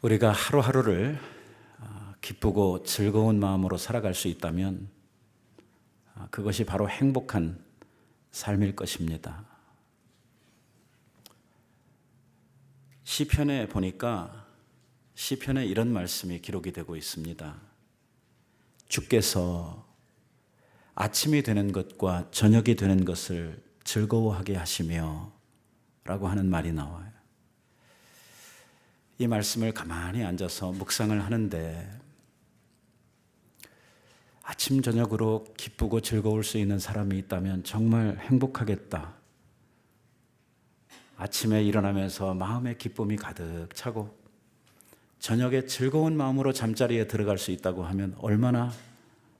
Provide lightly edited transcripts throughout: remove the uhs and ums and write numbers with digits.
우리가 하루하루를 기쁘고 즐거운 마음으로 살아갈 수 있다면 그것이 바로 행복한 삶일 것입니다. 시편에 보니까 시편에 이런 말씀이 기록이 되고 있습니다. 주께서 아침이 되는 것과 저녁이 되는 것을 즐거워하게 하시며 라고 하는 말이 나와요. 이 말씀을 가만히 앉아서 묵상을 하는데 아침 저녁으로 기쁘고 즐거울 수 있는 사람이 있다면 정말 행복하겠다. 아침에 일어나면서 마음의 기쁨이 가득 차고 저녁에 즐거운 마음으로 잠자리에 들어갈 수 있다고 하면 얼마나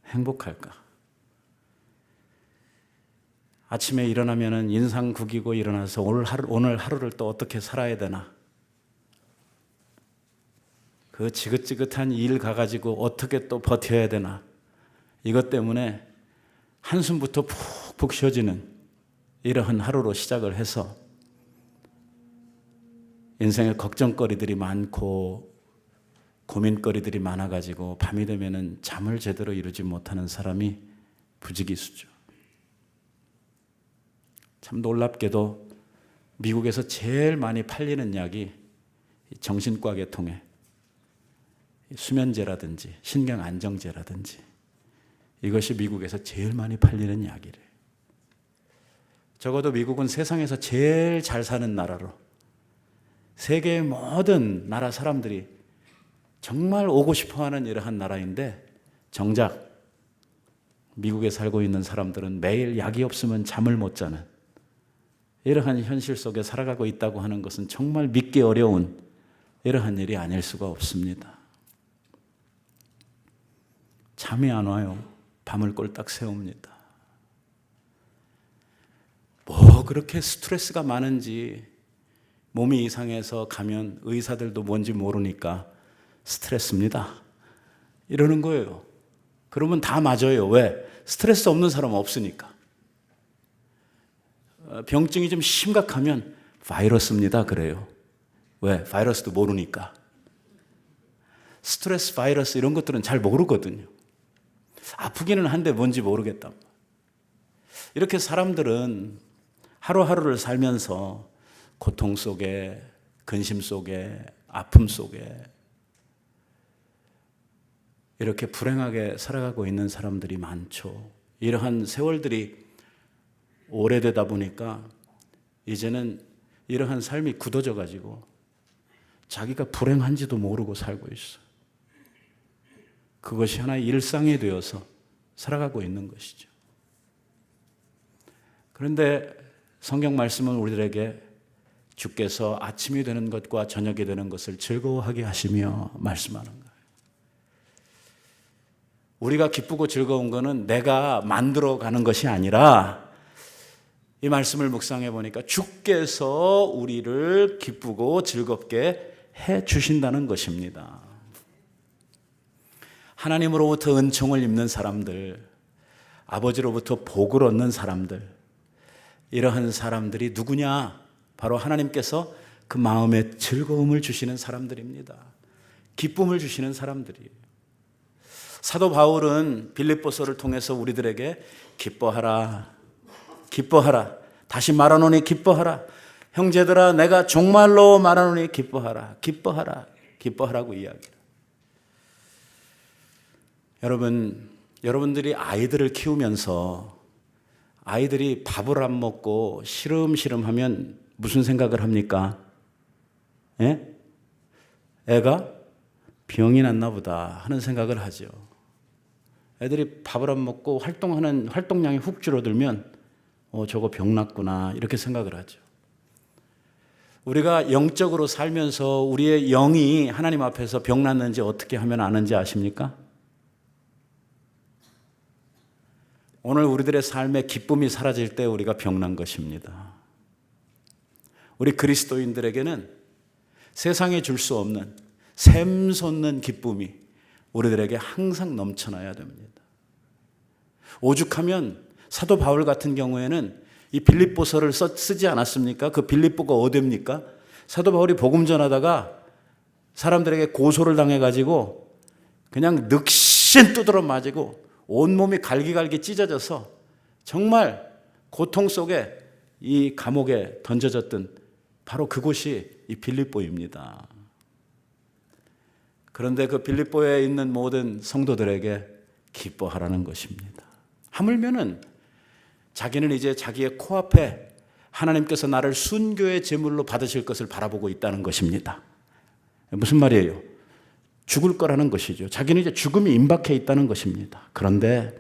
행복할까. 아침에 일어나면 인상 구기고 일어나서 오늘 하루를 또 어떻게 살아야 되나. 그 지긋지긋한 일 가가지고 어떻게 또 버텨야 되나. 이것 때문에 한숨부터 푹푹 쉬어지는 이러한 하루로 시작을 해서 인생에 걱정거리들이 많고 고민거리들이 많아가지고 밤이 되면은 잠을 제대로 이루지 못하는 사람이 부지기수죠. 참 놀랍게도 미국에서 제일 많이 팔리는 약이 정신과 계통의 수면제라든지 신경안정제라든지 이것이 미국에서 제일 많이 팔리는 약이래요. 적어도 미국은 세상에서 제일 잘 사는 나라로 세계의 모든 나라 사람들이 정말 오고 싶어하는 이러한 나라인데 정작 미국에 살고 있는 사람들은 매일 약이 없으면 잠을 못 자는 이러한 현실 속에 살아가고 있다고 하는 것은 정말 믿기 어려운 이러한 일이 아닐 수가 없습니다. 잠이 안 와요. 밤을 꼴딱 새웁니다. 뭐 그렇게 스트레스가 많은지 몸이 이상해서 가면 의사들도 뭔지 모르니까 스트레스입니다. 이러는 거예요. 그러면 다 맞아요. 왜? 스트레스 없는 사람은 없으니까. 병증이 좀 심각하면 바이러스입니다. 그래요. 왜? 바이러스도 모르니까. 스트레스 바이러스 이런 것들은 잘 모르거든요. 아프기는 한데 뭔지 모르겠다. 이렇게 사람들은 하루하루를 살면서 고통 속에, 근심 속에, 아픔 속에 이렇게 불행하게 살아가고 있는 사람들이 많죠. 이러한 세월들이 오래되다 보니까 이제는 이러한 삶이 굳어져 가지고 자기가 불행한지도 모르고 살고 있어요. 그것이 하나의 일상이 되어서 살아가고 있는 것이죠. 그런데 성경 말씀은 우리들에게 주께서 아침이 되는 것과 저녁이 되는 것을 즐거워하게 하시며 말씀하는 거예요. 우리가 기쁘고 즐거운 것은 내가 만들어가는 것이 아니라 이 말씀을 묵상해 보니까 주께서 우리를 기쁘고 즐겁게 해 주신다는 것입니다. 하나님으로부터 은총을 입는 사람들, 아버지로부터 복을 얻는 사람들, 이러한 사람들이 누구냐? 바로 하나님께서 그 마음에 즐거움을 주시는 사람들입니다. 기쁨을 주시는 사람들이에요. 사도 바울은 빌립보서를 통해서 우리들에게 기뻐하라, 기뻐하라, 다시 말하노니 기뻐하라, 형제들아 내가 정말로 말하노니 기뻐하라, 기뻐하라, 기뻐하라고 이야기해요. 여러분들이 아이들을 키우면서 아이들이 밥을 안 먹고 시름시름하면 무슨 생각을 합니까? 예? 애가 병이 났나 보다 하는 생각을 하죠. 애들이 밥을 안 먹고 활동량이 훅 줄어들면 저거 병 났구나 이렇게 생각을 하죠. 우리가 영적으로 살면서 우리의 영이 하나님 앞에서 병 났는지 어떻게 하면 아는지 아십니까? 오늘 우리들의 삶에 기쁨이 사라질 때 우리가 병난 것입니다. 우리 그리스도인들에게는 세상에 줄 수 없는 샘솟는 기쁨이 우리들에게 항상 넘쳐나야 됩니다. 오죽하면 사도 바울 같은 경우에는 이 빌립보서를 쓰지 않았습니까? 그 빌립보가 어디입니까? 사도 바울이 복음 전하다가 사람들에게 고소를 당해가지고 그냥 늑신 두드러 맞고 온몸이 갈기갈기 찢어져서 정말 고통 속에 이 감옥에 던져졌던 바로 그곳이 이 빌립보입니다. 그런데 그 빌립보에 있는 모든 성도들에게 기뻐하라는 것입니다. 하물며는 자기는 이제 자기의 코앞에 하나님께서 나를 순교의 제물로 받으실 것을 바라보고 있다는 것입니다. 무슨 말이에요? 죽을 거라는 것이죠. 자기는 이제 죽음이 임박해 있다는 것입니다. 그런데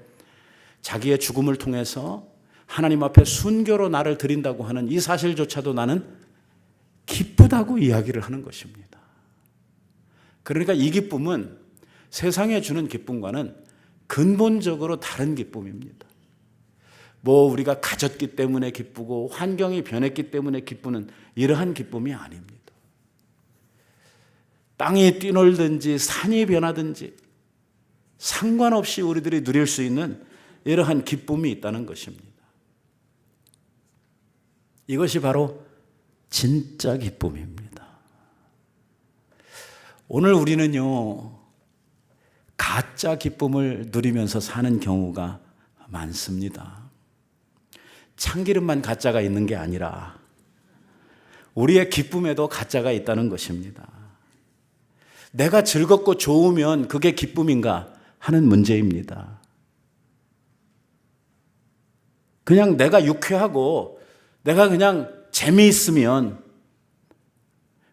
자기의 죽음을 통해서 하나님 앞에 순교로 나를 드린다고 하는 이 사실조차도 나는 기쁘다고 이야기를 하는 것입니다. 그러니까 이 기쁨은 세상에 주는 기쁨과는 근본적으로 다른 기쁨입니다. 뭐 우리가 가졌기 때문에 기쁘고 환경이 변했기 때문에 기쁘는 이러한 기쁨이 아닙니다. 땅이 뛰놀든지 산이 변하든지 상관없이 우리들이 누릴 수 있는 이러한 기쁨이 있다는 것입니다. 이것이 바로 진짜 기쁨입니다. 오늘 우리는요, 가짜 기쁨을 누리면서 사는 경우가 많습니다. 참기름만 가짜가 있는 게 아니라 우리의 기쁨에도 가짜가 있다는 것입니다. 내가 즐겁고 좋으면 그게 기쁨인가 하는 문제입니다. 그냥 내가 유쾌하고 내가 그냥 재미있으면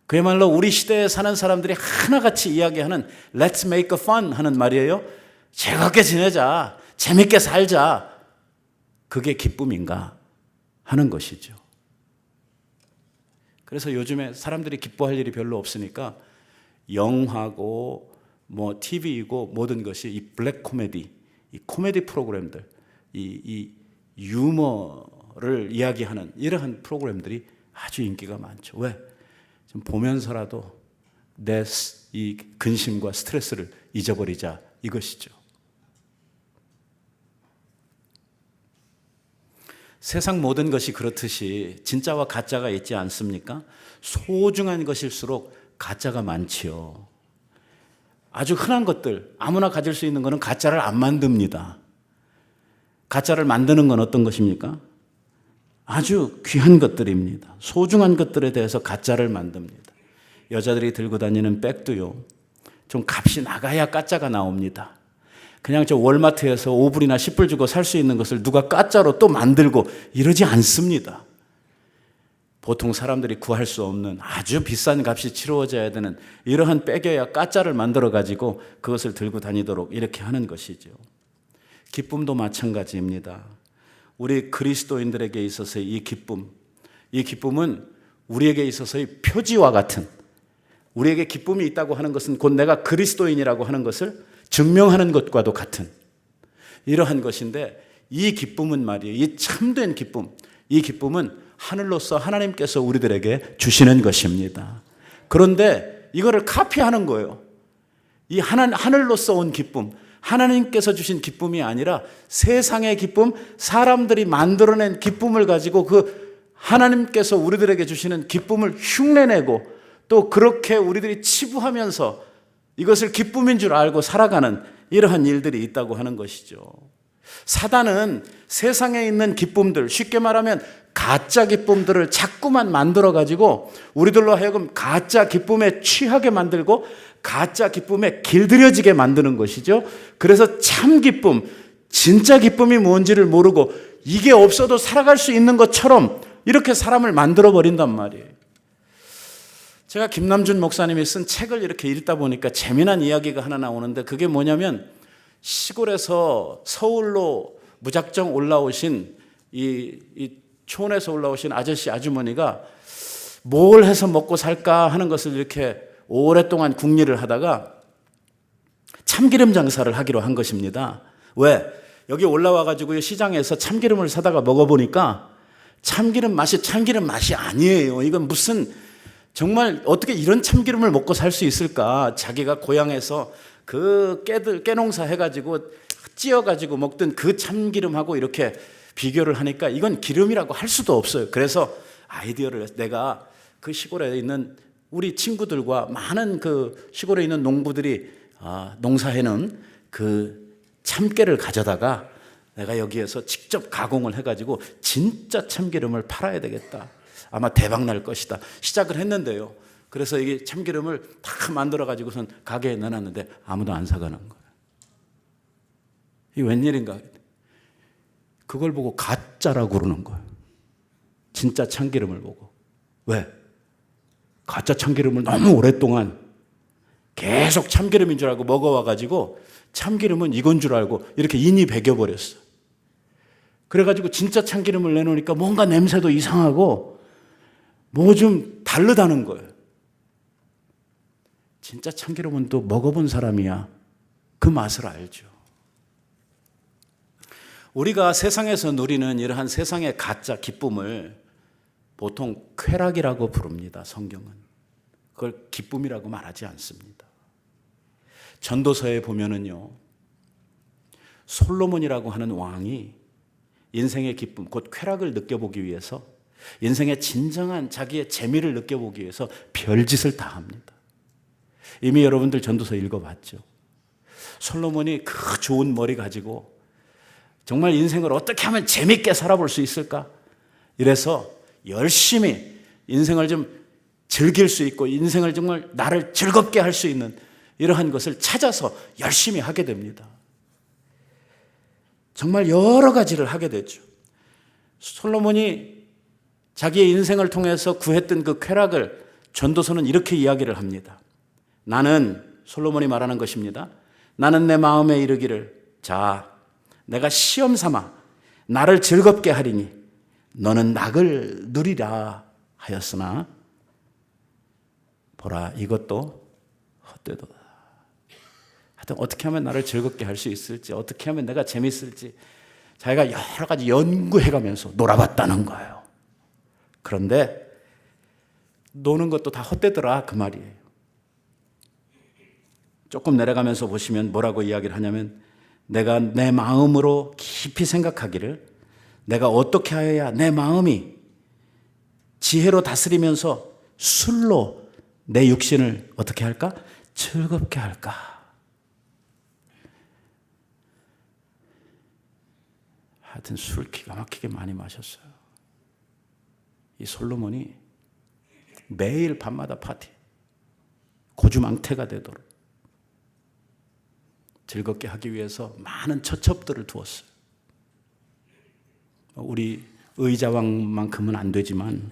그야말로 우리 시대에 사는 사람들이 하나같이 이야기하는 Let's make a fun 하는 말이에요. 즐겁게 지내자, 재밌게 살자. 그게 기쁨인가 하는 것이죠. 그래서 요즘에 사람들이 기뻐할 일이 별로 없으니까 영화고 뭐 TV이고 모든 것이 이 블랙 코미디, 이 코미디 프로그램들, 이 유머를 이야기하는 이러한 프로그램들이 아주 인기가 많죠. 왜? 좀 보면서라도 내 이 근심과 스트레스를 잊어버리자 이것이죠. 세상 모든 것이 그렇듯이 진짜와 가짜가 있지 않습니까? 소중한 것일수록 가짜가 많지요. 아주 흔한 것들, 아무나 가질 수 있는 것은 가짜를 안 만듭니다. 가짜를 만드는 건 어떤 것입니까? 아주 귀한 것들입니다. 소중한 것들에 대해서 가짜를 만듭니다. 여자들이 들고 다니는 백도요, 좀 값이 나가야 가짜가 나옵니다. 그냥 저 월마트에서 5불이나 10불 주고 살 수 있는 것을 누가 가짜로 또 만들고 이러지 않습니다. 보통 사람들이 구할 수 없는 아주 비싼 값이 치루어져야 되는 이러한 백여야 가짜를 만들어 가지고 그것을 들고 다니도록 이렇게 하는 것이죠. 기쁨도 마찬가지입니다. 우리 그리스도인들에게 있어서의 이 기쁨은 우리에게 있어서의 표지와 같은, 우리에게 기쁨이 있다고 하는 것은 곧 내가 그리스도인이라고 하는 것을 증명하는 것과도 같은 이러한 것인데, 이 기쁨은 말이에요, 이 참된 기쁨, 이 기쁨은 하늘로서 하나님께서 우리들에게 주시는 것입니다. 그런데 이거를 카피하는 거예요. 이 하늘로서 온 기쁨, 하나님께서 주신 기쁨이 아니라 세상의 기쁨, 사람들이 만들어낸 기쁨을 가지고 그 하나님께서 우리들에게 주시는 기쁨을 흉내내고 또 그렇게 우리들이 치부하면서 이것을 기쁨인 줄 알고 살아가는 이러한 일들이 있다고 하는 것이죠. 사단은 세상에 있는 기쁨들, 쉽게 말하면 가짜 기쁨들을 자꾸만 만들어가지고 우리들로 하여금 가짜 기쁨에 취하게 만들고 가짜 기쁨에 길들여지게 만드는 것이죠. 그래서 참 기쁨, 진짜 기쁨이 뭔지를 모르고 이게 없어도 살아갈 수 있는 것처럼 이렇게 사람을 만들어버린단 말이에요. 제가 김남준 목사님이 쓴 책을 이렇게 읽다 보니까 재미난 이야기가 하나 나오는데, 그게 뭐냐면 시골에서 서울로 무작정 올라오신 이 촌에서 올라오신 아저씨 아주머니가 뭘 해서 먹고 살까 하는 것을 이렇게 오랫동안 궁리를 하다가 참기름 장사를 하기로 한 것입니다. 왜? 여기 올라와가지고 시장에서 참기름을 사다가 먹어보니까 참기름 맛이 아니에요. 이건 무슨, 정말 어떻게 이런 참기름을 먹고 살 수 있을까? 자기가 고향에서 그 깨농사 해가지고 찧어가지고 먹던 그 참기름하고 이렇게 비교를 하니까 이건 기름이라고 할 수도 없어요. 그래서 아이디어를 내가 그 시골에 있는 우리 친구들과 많은 그 시골에 있는 농부들이 농사해는 그 참깨를 가져다가 내가 여기에서 직접 가공을 해가지고 진짜 참기름을 팔아야 되겠다. 아마 대박 날 것이다. 시작을 했는데요. 그래서 이게 참기름을 다 만들어가지고선 가게에 넣어놨는데 아무도 안 사가는 거예요. 이게 웬일인가? 그걸 보고 가짜라고 그러는 거예요. 진짜 참기름을 보고. 왜? 가짜 참기름을 너무 오랫동안 계속 참기름인 줄 알고 먹어와가지고 참기름은 이건 줄 알고 이렇게 인이 배겨버렸어. 그래가지고 진짜 참기름을 내놓으니까 뭔가 냄새도 이상하고 뭐 좀 다르다는 거예요. 진짜 참기름은 또 먹어본 사람이야 그 맛을 알죠. 우리가 세상에서 누리는 이러한 세상의 가짜 기쁨을 보통 쾌락이라고 부릅니다. 성경은 그걸 기쁨이라고 말하지 않습니다. 전도서에 보면은요, 솔로몬이라고 하는 왕이 인생의 기쁨, 곧 쾌락을 느껴보기 위해서, 인생의 진정한 자기의 재미를 느껴보기 위해서 별짓을 다 합니다. 이미 여러분들 전도서 읽어봤죠. 솔로몬이 그 좋은 머리 가지고 정말 인생을 어떻게 하면 재밌게 살아볼 수 있을까? 이래서 열심히 인생을 좀 즐길 수 있고 인생을 정말 나를 즐겁게 할 수 있는 이러한 것을 찾아서 열심히 하게 됩니다. 정말 여러 가지를 하게 되죠. 솔로몬이 자기의 인생을 통해서 구했던 그 쾌락을 전도서는 이렇게 이야기를 합니다. 나는, 솔로몬이 말하는 것입니다. 나는 내 마음에 이르기를, 자, 내가 시험 삼아 나를 즐겁게 하리니 너는 낙을 누리라 하였으나 보라, 이것도 헛되도다. 하여튼 어떻게 하면 나를 즐겁게 할 수 있을지, 어떻게 하면 내가 재밌을지 자기가 여러 가지 연구해가면서 놀아봤다는 거예요. 그런데 노는 것도 다 헛되더라 그 말이에요. 조금 내려가면서 보시면 뭐라고 이야기를 하냐면, 내가 내 마음으로 깊이 생각하기를, 내가 어떻게 하여야 내 마음이 지혜로 다스리면서 술로 내 육신을 어떻게 할까? 즐겁게 할까? 하여튼 술 기가 막히게 많이 마셨어요. 이 솔로몬이 매일 밤마다 파티, 고주망태가 되도록 즐겁게 하기 위해서 많은 처첩들을 두었어요. 우리 의자왕만큼은 안 되지만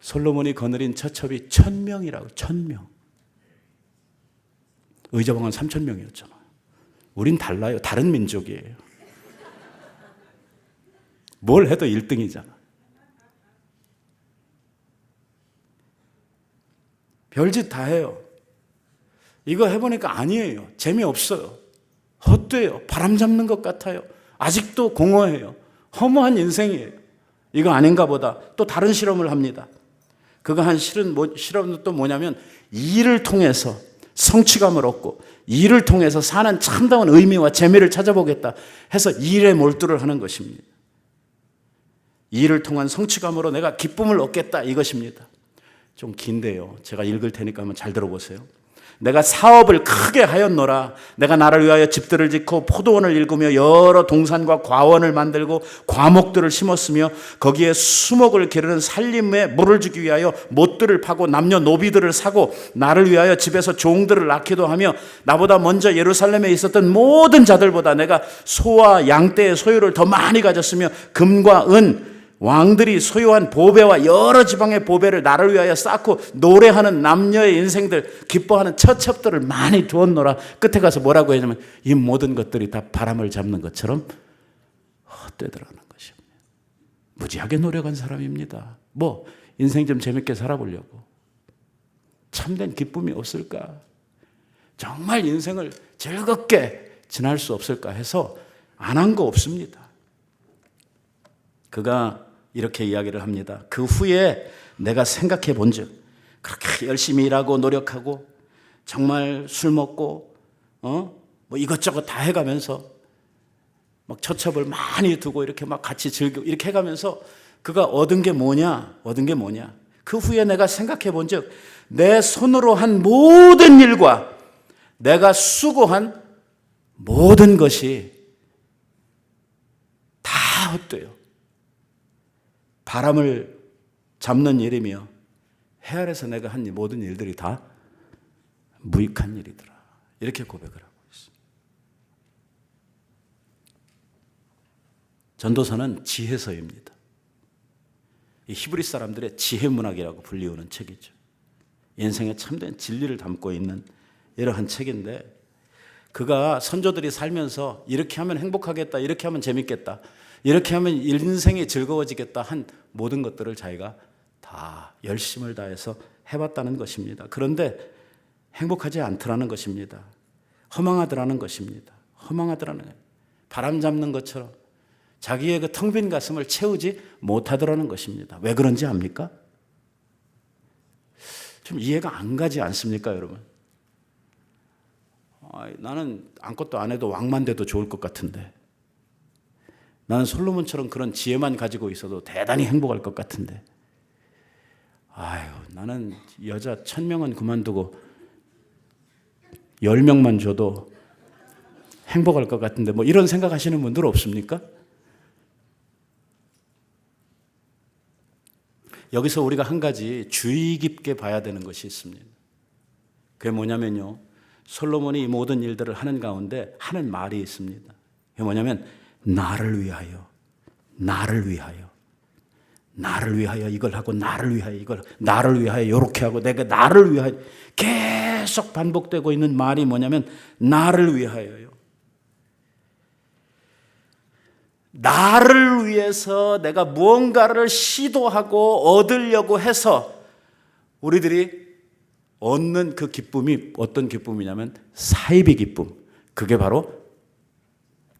솔로몬이 거느린 처첩이 1000명이라고. 1000명. 의자왕은 3000명이었잖아요. 우린 달라요. 다른 민족이에요. 뭘 해도 1등이잖아. 별짓 다 해요. 이거 해보니까 아니에요. 재미없어요. 헛돼요. 바람 잡는 것 같아요. 아직도 공허해요. 허무한 인생이에요. 이거 아닌가 보다. 또 다른 실험을 합니다. 그거 한 실험은 또 뭐냐면, 일을 통해서 성취감을 얻고 일을 통해서 사는 참다운 의미와 재미를 찾아보겠다 해서 일에 몰두를 하는 것입니다. 일을 통한 성취감으로 내가 기쁨을 얻겠다 이것입니다. 좀 긴데요. 제가 읽을 테니까 한번 잘 들어보세요. 내가 사업을 크게 하였노라. 내가 나를 위하여 집들을 짓고 포도원을 일구며 여러 동산과 과원을 만들고 과목들을 심었으며 거기에 수목을 기르는 살림에 물을 주기 위하여 못들을 파고 남녀노비들을 사고 나를 위하여 집에서 종들을 낳기도 하며 나보다 먼저 예루살렘에 있었던 모든 자들보다 내가 소와 양떼의 소유를 더 많이 가졌으며 금과 은, 왕들이 소유한 보배와 여러 지방의 보배를 나를 위하여 쌓고 노래하는 남녀의 인생들, 기뻐하는 처첩들을 많이 두었노라. 끝에 가서 뭐라고 했냐면, 이 모든 것들이 다 바람을 잡는 것처럼 헛되더라는 것입니다. 무지하게 노력한 사람입니다. 뭐 인생 좀 재밌게 살아보려고. 참된 기쁨이 없을까? 정말 인생을 즐겁게 지날 수 없을까 해서 안 한 거 없습니다. 그가 이렇게 이야기를 합니다. 그 후에 내가 생각해 본즉, 그렇게 열심히 일하고 노력하고 정말 술 먹고 뭐 이것저것 다 해가면서 막 처첩을 많이 두고 이렇게 막 같이 즐기고 이렇게 해가면서 그가 얻은 게 뭐냐? 얻은 게 뭐냐? 그 후에 내가 생각해 본 즉 내 손으로 한 모든 일과 내가 수고한 모든 것이 다 헛되요. 바람을 잡는 일이며 해 아래서 내가 한 모든 일들이 다 무익한 일이더라. 이렇게 고백을 하고 있습니다. 전도서는 지혜서입니다. 이 히브리 사람들의 지혜 문학이라고 불리우는 책이죠. 인생에 참된 진리를 담고 있는 이러한 책인데 그가 선조들이 살면서 이렇게 하면 행복하겠다, 이렇게 하면 재밌겠다, 이렇게 하면 인생이 즐거워지겠다 한 모든 것들을 자기가 다 열심을 다해서 해봤다는 것입니다. 그런데 행복하지 않더라는 것입니다. 허망하더라는 것입니다. 허망하더라는 거예요. 바람 잡는 것처럼 자기의 그 텅 빈 가슴을 채우지 못하더라는 것입니다. 왜 그런지 압니까? 좀 이해가 안 가지 않습니까, 여러분? 나는 아무것도 안 해도 왕만 돼도 좋을 것 같은데, 나는 솔로몬처럼 그런 지혜만 가지고 있어도 대단히 행복할 것 같은데, 나는 여자 1000명은 그만두고 10명만 줘도 행복할 것 같은데, 뭐 이런 생각하시는 분들 없습니까? 여기서 우리가 한 가지 주의 깊게 봐야 되는 것이 있습니다. 그게 뭐냐면요, 솔로몬이 이 모든 일들을 하는 가운데 하는 말이 있습니다. 그게 뭐냐면 나를 위하여, 나를 위하여, 나를 위하여 이걸 하고, 나를 위하여 이걸, 나를 위하여 이렇게 하고, 내가 나를 위하여, 계속 반복되고 있는 말이 뭐냐면 나를 위하여요. 나를 위해서 내가 무언가를 시도하고 얻으려고 해서 우리들이 얻는 그 기쁨이 어떤 기쁨이냐면 사이비 기쁨. 그게 바로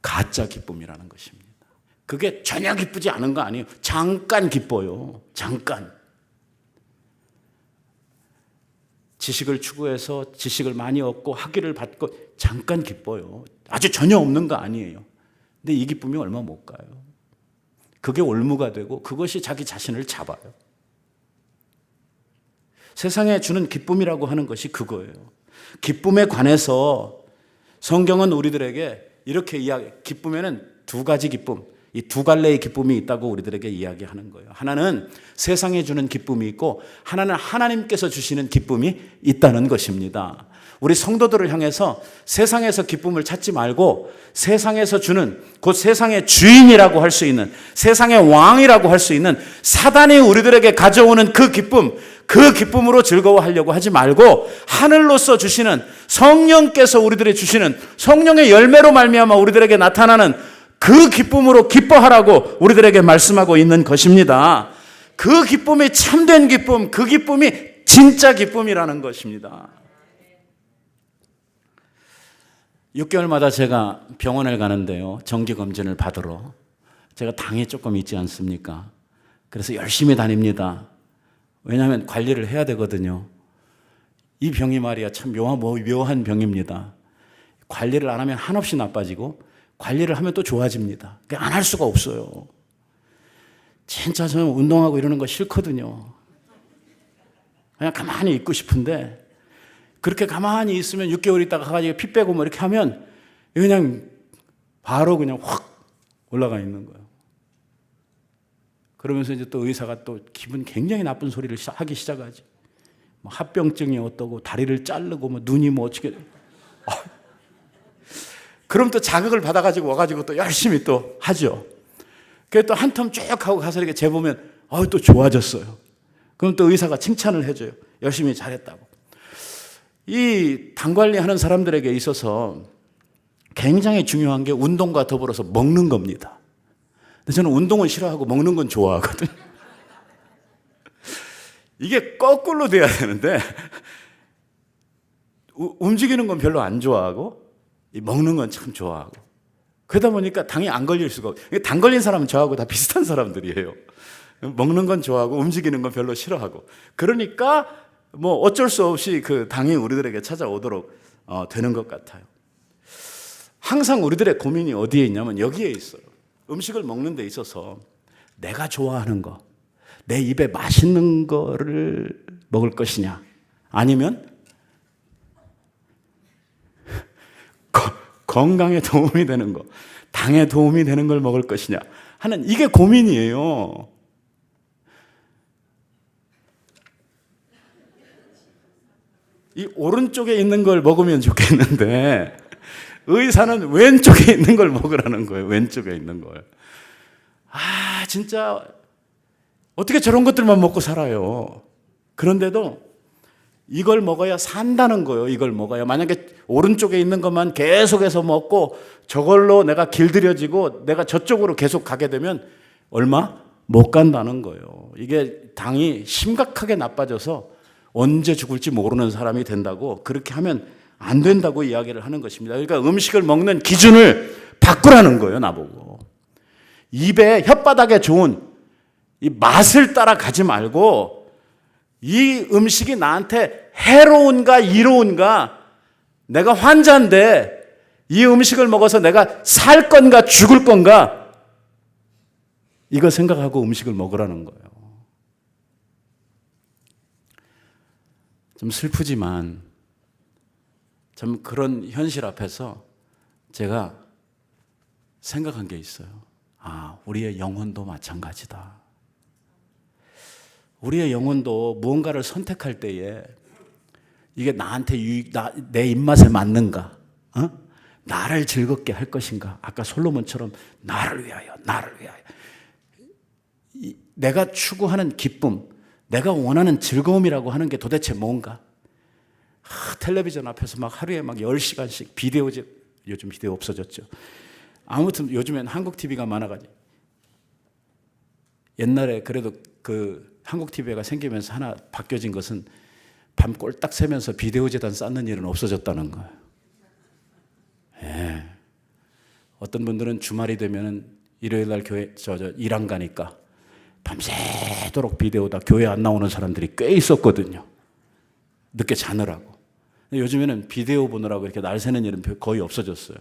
가짜 기쁨이라는 것입니다. 그게 전혀 기쁘지 않은 거 아니에요. 잠깐 기뻐요. 잠깐. 지식을 추구해서 지식을 많이 얻고 학위를 받고 잠깐 기뻐요. 아주 전혀 없는 거 아니에요. 근데 이 기쁨이 얼마 못 가요. 그게 올무가 되고 그것이 자기 자신을 잡아요. 세상에 주는 기쁨이라고 하는 것이 그거예요. 기쁨에 관해서 성경은 우리들에게 이렇게 기쁨에는 두 가지 기쁨, 이 두 갈래의 기쁨이 있다고 우리들에게 이야기하는 거예요. 하나는 세상에 주는 기쁨이 있고 하나는 하나님께서 주시는 기쁨이 있다는 것입니다. 우리 성도들을 향해서 세상에서 기쁨을 찾지 말고 세상에서 주는, 곧 세상의 주인이라고 할 수 있는, 세상의 왕이라고 할 수 있는 사단이 우리들에게 가져오는 그 기쁨, 그 기쁨으로 즐거워하려고 하지 말고 하늘로서 주시는, 성령께서 우리들에게 주시는, 성령의 열매로 말미암아 우리들에게 나타나는 그 기쁨으로 기뻐하라고 우리들에게 말씀하고 있는 것입니다. 그 기쁨이 참된 기쁨, 그 기쁨이 진짜 기쁨이라는 것입니다. 6개월마다 제가 병원을 가는데요, 정기검진을 받으러. 제가 당이 조금 있지 않습니까? 그래서 열심히 다닙니다. 왜냐하면 관리를 해야 되거든요. 이 병이 말이야 참 묘한 병입니다. 관리를 안 하면 한없이 나빠지고 관리를 하면 또 좋아집니다. 안 할 수가 없어요. 진짜 저는 운동하고 이러는 거 싫거든요. 그냥 가만히 있고 싶은데 그렇게 가만히 있으면 6개월 있다가 가가지고 피 빼고 뭐 이렇게 하면 그냥 바로 그냥 확 올라가 있는 거예요. 그러면서 이제 또 의사가 또 기분 굉장히 나쁜 소리를 하기 시작하지. 뭐 합병증이 어떠고 다리를 자르고 뭐 눈이 뭐 어떻게. 그럼 또 자극을 받아가지고 와가지고 또 열심히 또 하죠. 그래서 또 한 텀 쭉 하고 가서 이렇게 재보면 또 좋아졌어요. 그럼 또 의사가 칭찬을 해줘요. 열심히 잘했다고. 이 당 관리하는 사람들에게 있어서 굉장히 중요한 게 운동과 더불어서 먹는 겁니다. 근데 저는 운동은 싫어하고 먹는 건 좋아하거든요. 이게 거꾸로 돼야 되는데 움직이는 건 별로 안 좋아하고 먹는 건 참 좋아하고 그러다 보니까 당이 안 걸릴 수가 없어요. 당 걸린 사람은 저하고 다 비슷한 사람들이에요. 먹는 건 좋아하고 움직이는 건 별로 싫어하고 그러니까 뭐 어쩔 수 없이 그 당이 우리들에게 찾아오도록 되는 것 같아요. 항상 우리들의 고민이 어디에 있냐면 여기에 있어요. 음식을 먹는 데 있어서 내가 좋아하는 거, 내 입에 맛있는 거를 먹을 것이냐, 아니면 건강에 도움이 되는 거, 당에 도움이 되는 걸 먹을 것이냐 하는, 이게 고민이에요. 이 오른쪽에 있는 걸 먹으면 좋겠는데 의사는 왼쪽에 있는 걸 먹으라는 거예요. 왼쪽에 있는 걸. 진짜 어떻게 저런 것들만 먹고 살아요. 그런데도 이걸 먹어야 산다는 거예요. 이걸 먹어야. 만약에 오른쪽에 있는 것만 계속해서 먹고 저걸로 내가 길들여지고 내가 저쪽으로 계속 가게 되면 얼마 못 간다는 거예요. 이게 당이 심각하게 나빠져서 언제 죽을지 모르는 사람이 된다고, 그렇게 하면 안 된다고 이야기를 하는 것입니다. 그러니까 음식을 먹는 기준을 바꾸라는 거예요, 나보고. 입에, 혓바닥에 좋은 이 맛을 따라가지 말고, 이 음식이 나한테 해로운가 이로운가, 내가 환자인데 이 음식을 먹어서 내가 살 건가 죽을 건가, 이거 생각하고 음식을 먹으라는 거예요. 좀 슬프지만 참 그런 현실 앞에서 제가 생각한 게 있어요. 우리의 영혼도 마찬가지다. 우리의 영혼도 무언가를 선택할 때에 이게 나한테 내 입맛에 맞는가? 나를 즐겁게 할 것인가? 아까 솔로몬처럼 나를 위하여. 내가 추구하는 기쁨, 내가 원하는 즐거움이라고 하는 게 도대체 뭔가? 텔레비전 앞에서 막 하루에 막 10시간씩 요즘 비디오 없어졌죠. 아무튼 요즘엔 한국 TV가 많아가지고, 옛날에 그래도 그 한국 TV가 생기면서 하나 바뀌어진 것은 밤 꼴딱 새면서 비디오 재단 쌓는 일은 없어졌다는 거예요. 예. 어떤 분들은 주말이 되면은 일요일 날 교회 일 안 가니까 밤새도록 비디오다, 교회 안 나오는 사람들이 꽤 있었거든요. 늦게 자느라고. 요즘에는 비디오 보느라고 이렇게 날 새는 일은 거의 없어졌어요.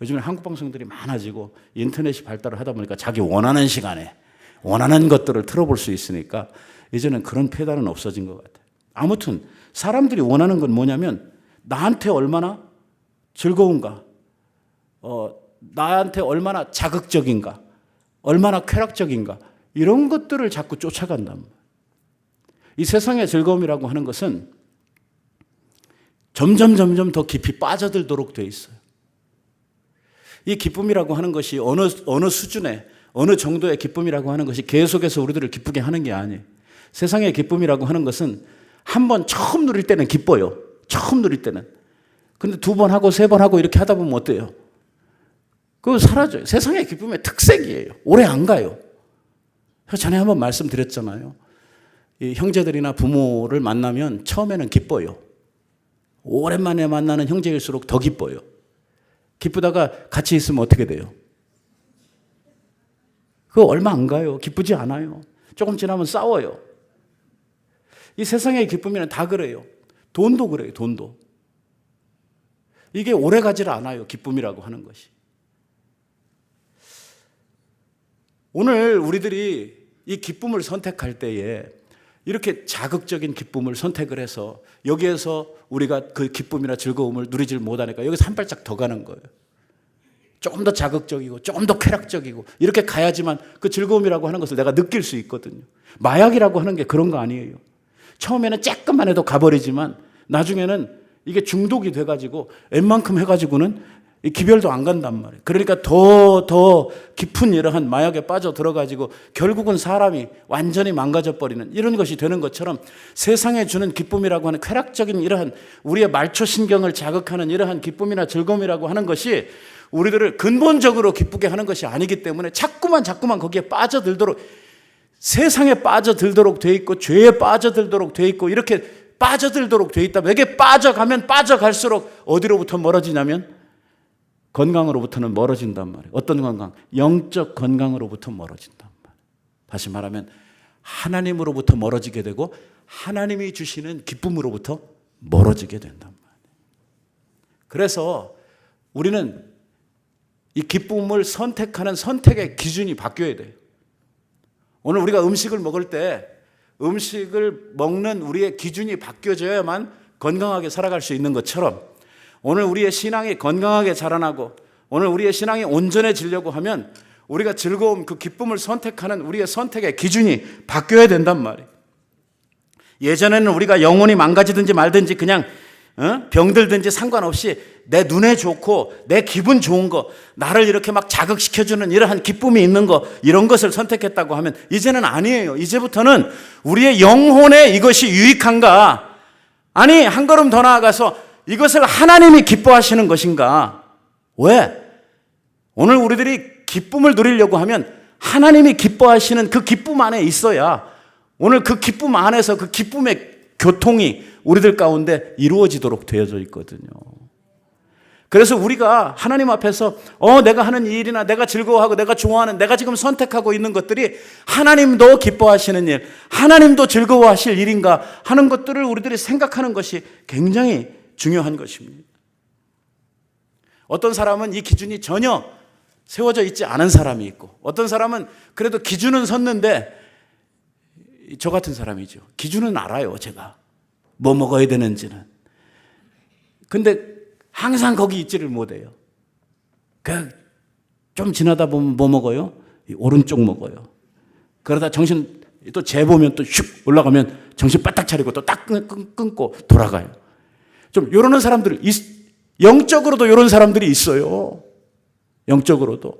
요즘에는 한국 방송들이 많아지고 인터넷이 발달을 하다 보니까 자기 원하는 시간에 원하는 것들을 틀어볼 수 있으니까 이제는 그런 폐단은 없어진 것 같아요. 아무튼 사람들이 원하는 건 뭐냐면 나한테 얼마나 즐거운가, 나한테 얼마나 자극적인가, 얼마나 쾌락적인가, 이런 것들을 자꾸 쫓아간단 말이에요. 이 세상의 즐거움이라고 하는 것은 점점 더 깊이 빠져들도록 돼 있어요. 이 기쁨이라고 하는 것이 어느 수준의, 어느 정도의 기쁨이라고 하는 것이 계속해서 우리들을 기쁘게 하는 게 아니에요. 세상의 기쁨이라고 하는 것은 한 번 처음 누릴 때는 기뻐요. 처음 누릴 때는. 근데 2번 하고 3번 하고 이렇게 하다 보면 어때요? 그거 사라져요. 세상의 기쁨의 특색이에요. 오래 안 가요. 전에 한번 말씀드렸잖아요. 이 형제들이나 부모를 만나면 처음에는 기뻐요. 오랜만에 만나는 형제일수록 더 기뻐요. 기쁘다가 같이 있으면 어떻게 돼요? 그거 얼마 안 가요. 기쁘지 않아요. 조금 지나면 싸워요. 이 세상의 기쁨이는 다 그래요. 돈도 그래요. 돈도. 이게 오래 가지를 않아요. 기쁨이라고 하는 것이. 오늘 우리들이 이 기쁨을 선택할 때에 이렇게 자극적인 기쁨을 선택을 해서 여기에서 우리가 그 기쁨이나 즐거움을 누리질 못하니까 여기서 한 발짝 더 가는 거예요. 조금 더 자극적이고 조금 더 쾌락적이고 이렇게 가야지만 그 즐거움이라고 하는 것을 내가 느낄 수 있거든요. 마약이라고 하는 게 그런 거 아니에요. 처음에는 조금만 해도 가버리지만 나중에는 이게 중독이 돼가지고 웬만큼 해가지고는 기별도 안 간단 말이에요. 그러니까 더 깊은 이러한 마약에 빠져 들어가지고 결국은 사람이 완전히 망가져버리는 이런 것이 되는 것처럼 세상에 주는 기쁨이라고 하는 쾌락적인 이러한 우리의 말초신경을 자극하는 이러한 기쁨이나 즐거움이라고 하는 것이 우리들을 근본적으로 기쁘게 하는 것이 아니기 때문에 자꾸만 거기에 빠져들도록, 세상에 빠져들도록 돼 있고 죄에 빠져들도록 돼 있고 이렇게 빠져들도록 돼 있다면, 여기에 빠져가면 빠져갈수록 어디로부터 멀어지냐면 건강으로부터는 멀어진단 말이에요. 어떤 건강? 영적 건강으로부터 멀어진단 말이에요. 다시 말하면 하나님으로부터 멀어지게 되고 하나님이 주시는 기쁨으로부터 멀어지게 된단 말이에요. 그래서 우리는 이 기쁨을 선택하는 선택의 기준이 바뀌어야 돼요. 오늘 우리가 음식을 먹을 때 음식을 먹는 우리의 기준이 바뀌어져야만 건강하게 살아갈 수 있는 것처럼 오늘 우리의 신앙이 건강하게 자라나고 오늘 우리의 신앙이 온전해지려고 하면 우리가 즐거움, 그 기쁨을 선택하는 우리의 선택의 기준이 바뀌어야 된단 말이에요. 예전에는 우리가 영혼이 망가지든지 말든지 그냥 병들든지 상관없이 내 눈에 좋고 내 기분 좋은 거, 나를 이렇게 막 자극시켜주는 이러한 기쁨이 있는 거, 이런 것을 선택했다고 하면 이제는 아니에요. 이제부터는 우리의 영혼에 이것이 유익한가? 아니, 한 걸음 더 나아가서 이것을 하나님이 기뻐하시는 것인가? 왜? 오늘 우리들이 기쁨을 누리려고 하면 하나님이 기뻐하시는 그 기쁨 안에 있어야 오늘 그 기쁨 안에서 그 기쁨의 교통이 우리들 가운데 이루어지도록 되어져 있거든요. 그래서 우리가 하나님 앞에서 내가 하는 일이나 내가 즐거워하고 내가 좋아하는 내가 지금 선택하고 있는 것들이 하나님도 기뻐하시는 일, 하나님도 즐거워하실 일인가 하는 것들을 우리들이 생각하는 것이 굉장히 중요한 것입니다. 어떤 사람은 이 기준이 전혀 세워져 있지 않은 사람이 있고 어떤 사람은 그래도 기준은 섰는데 저 같은 사람이죠. 기준은 알아요, 제가. 뭐 먹어야 되는지는. 근데 항상 거기 있지를 못해요. 좀 지나다 보면 뭐 먹어요? 오른쪽 먹어요. 그러다 정신 또 재보면 또 슉 올라가면 정신 바짝 차리고 또 딱 끊고 돌아가요. 좀 이러는 사람들, 영적으로도 이런 사람들이 있어요. 영적으로도.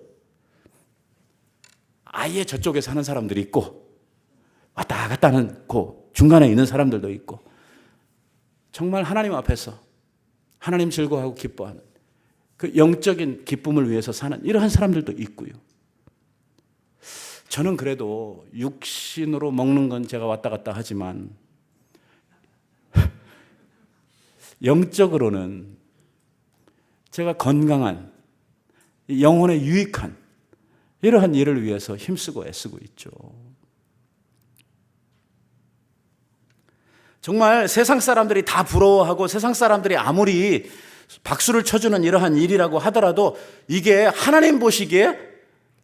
아예 저쪽에 사는 사람들이 있고 왔다 갔다 하는 그 중간에 있는 사람들도 있고 정말 하나님 앞에서 하나님 즐거워하고 기뻐하는 그 영적인 기쁨을 위해서 사는 이러한 사람들도 있고요. 저는 그래도 육신으로 먹는 건 제가 왔다 갔다 하지만 영적으로는 제가 건강한 영혼에 유익한 이러한 일을 위해서 힘쓰고 애쓰고 있죠. 정말 세상 사람들이 다 부러워하고 세상 사람들이 아무리 박수를 쳐주는 이러한 일이라고 하더라도 이게 하나님 보시기에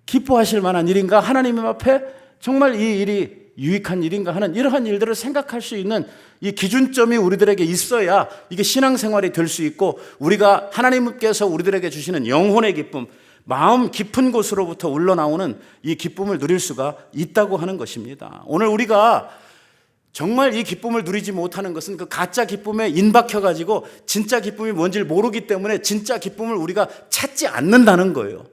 기뻐하실 만한 일인가? 하나님 앞에 정말 이 일이 유익한 일인가 하는 이러한 일들을 생각할 수 있는 이 기준점이 우리들에게 있어야 이게 신앙생활이 될 수 있고 우리가 하나님께서 우리들에게 주시는 영혼의 기쁨, 마음 깊은 곳으로부터 울러나오는 이 기쁨을 누릴 수가 있다고 하는 것입니다. 오늘 우리가 정말 이 기쁨을 누리지 못하는 것은 그 가짜 기쁨에 인박혀가지고 진짜 기쁨이 뭔지를 모르기 때문에 진짜 기쁨을 우리가 찾지 않는다는 거예요.